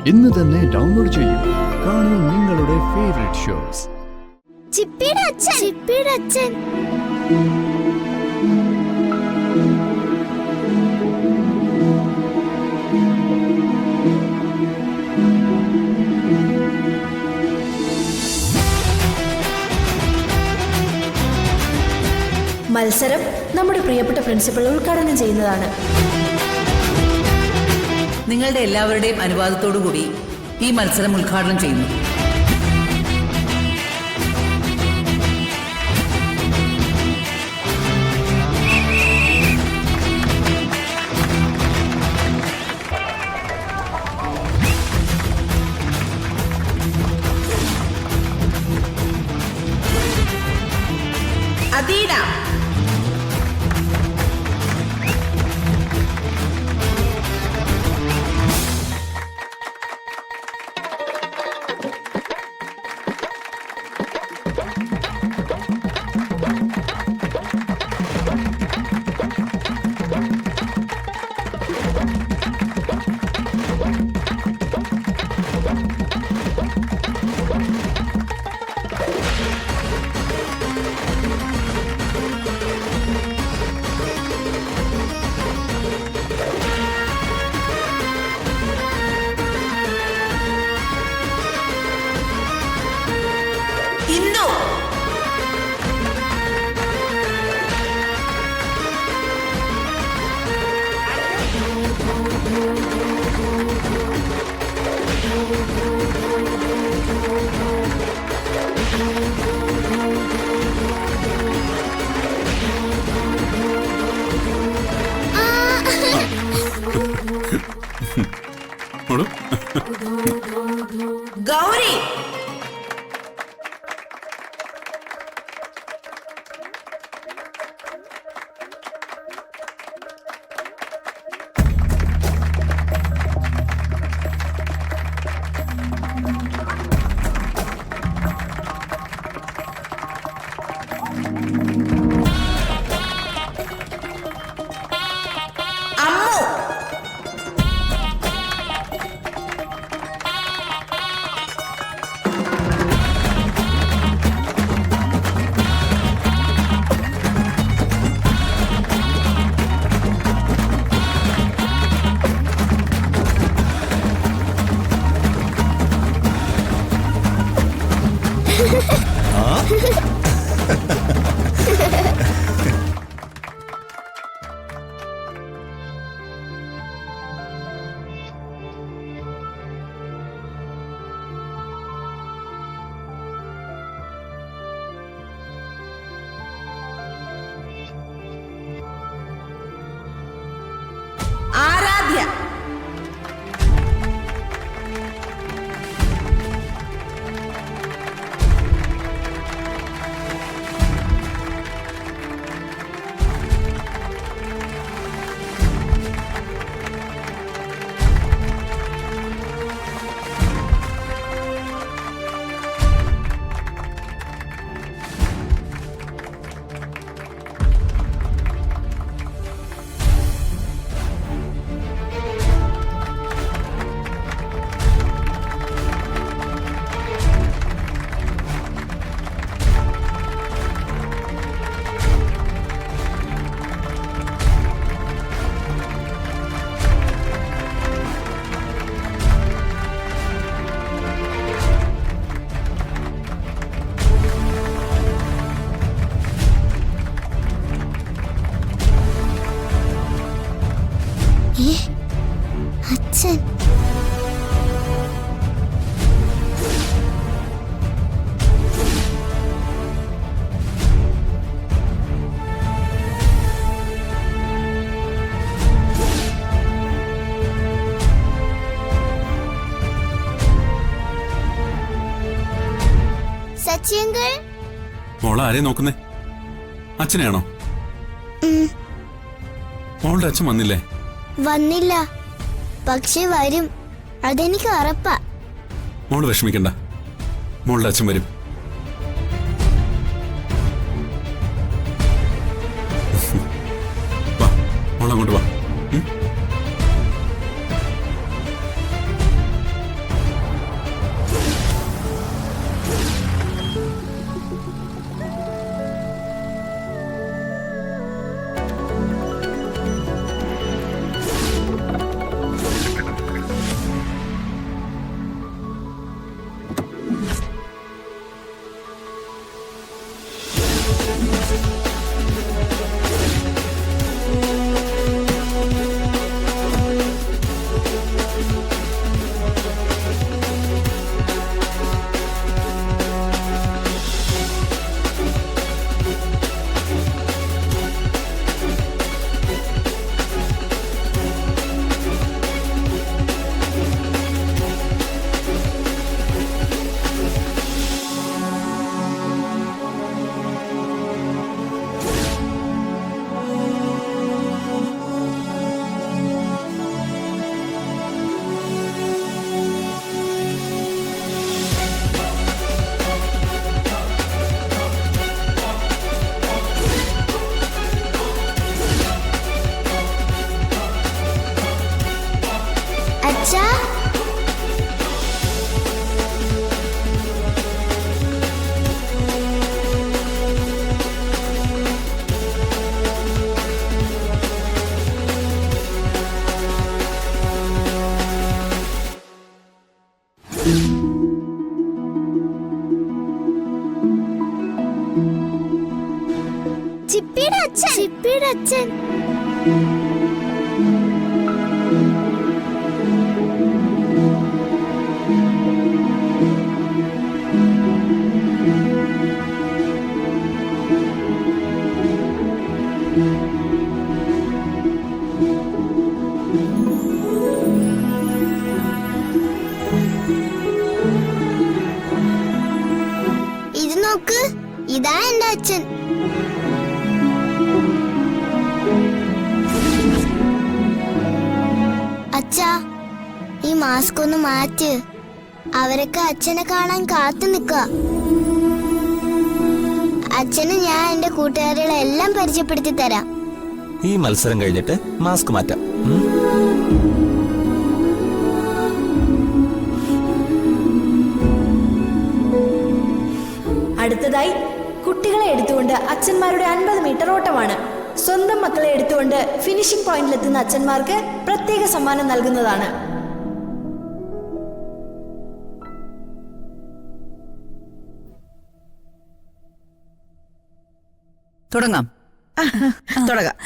ഇന്ന് തന്നെ ഡൗൺലോഡ് ചെയ്യൂ. കാണൂ നിങ്ങളുടെ ഫേവറേറ്റ് ഷോസ്. ചിപ്പിയുടെ അച്ഛൻ. മത്സരം നമ്മുടെ പ്രിയപ്പെട്ട പ്രിൻസിപ്പൽ ഉദ്ഘാടനം ചെയ്യുന്നതാണ്. നിങ്ങളുടെ എല്ലാവരുടെയും അനുവാദത്തോടുകൂടി ഈ മത്സരം ഉദ്ഘാടനം ചെയ്യുന്നു. അദീന, ഇന്ദു, ഗൗരി, അമ്മു, ആരാധ്യ, അച്ഛൻ. സച്ചിയങ്കിൾ, മോളെ ആരെയും നോക്കുന്നേ? അച്ഛനെയാണോ? മോളുടെ അച്ഛൻ വന്നില്ലേ? വന്നില്ല, പക്ഷെ വരും, അതെനിക്ക് ഉറപ്പാ. മോള് വിഷമിക്കണ്ട, മോളുടെ അച്ഛൻ വരും. വാ, മോളങ്ങോട്ട് വാ. ചിപ്പിയുടെ അച്ഛൻ. ചിപ്പിയുടെ അച്ഛൻ. ഇത് നോക്ക്, ഇതാ എന്റെ അച്ഛൻ. അച്ഛാ, ഈ മാസ്ക് ഒന്ന് മാറ്റ്. അവരൊക്കെ അച്ഛനെ കാണാൻ കാത്തു നിക്ക. അച്ഛന് ഞാൻ എന്റെ കൂട്ടുകാരികളെ എല്ലാം പരിചയപ്പെടുത്തി തരാം. ഈ മത്സരം കഴിഞ്ഞിട്ട് മാസ്ക് മാറ്റാം. അടുത്തതായി കുട്ടികളെ എടുത്തുകൊണ്ട് അച്ഛന്മാരുടെ 50 മീറ്റർ ഓട്ടമാണ്. സ്വന്തം മക്കളെ എടുത്തുകൊണ്ട് ഫിനിഷിംഗ് പോയിന്റിലെത്തുന്ന അച്ഛന്മാർക്ക് പ്രത്യേക സമ്മാനം നൽകുന്നതാണ്. തുടങ്ങാം. തുടങ്ങാം.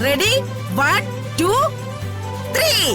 റെഡി 1 2 3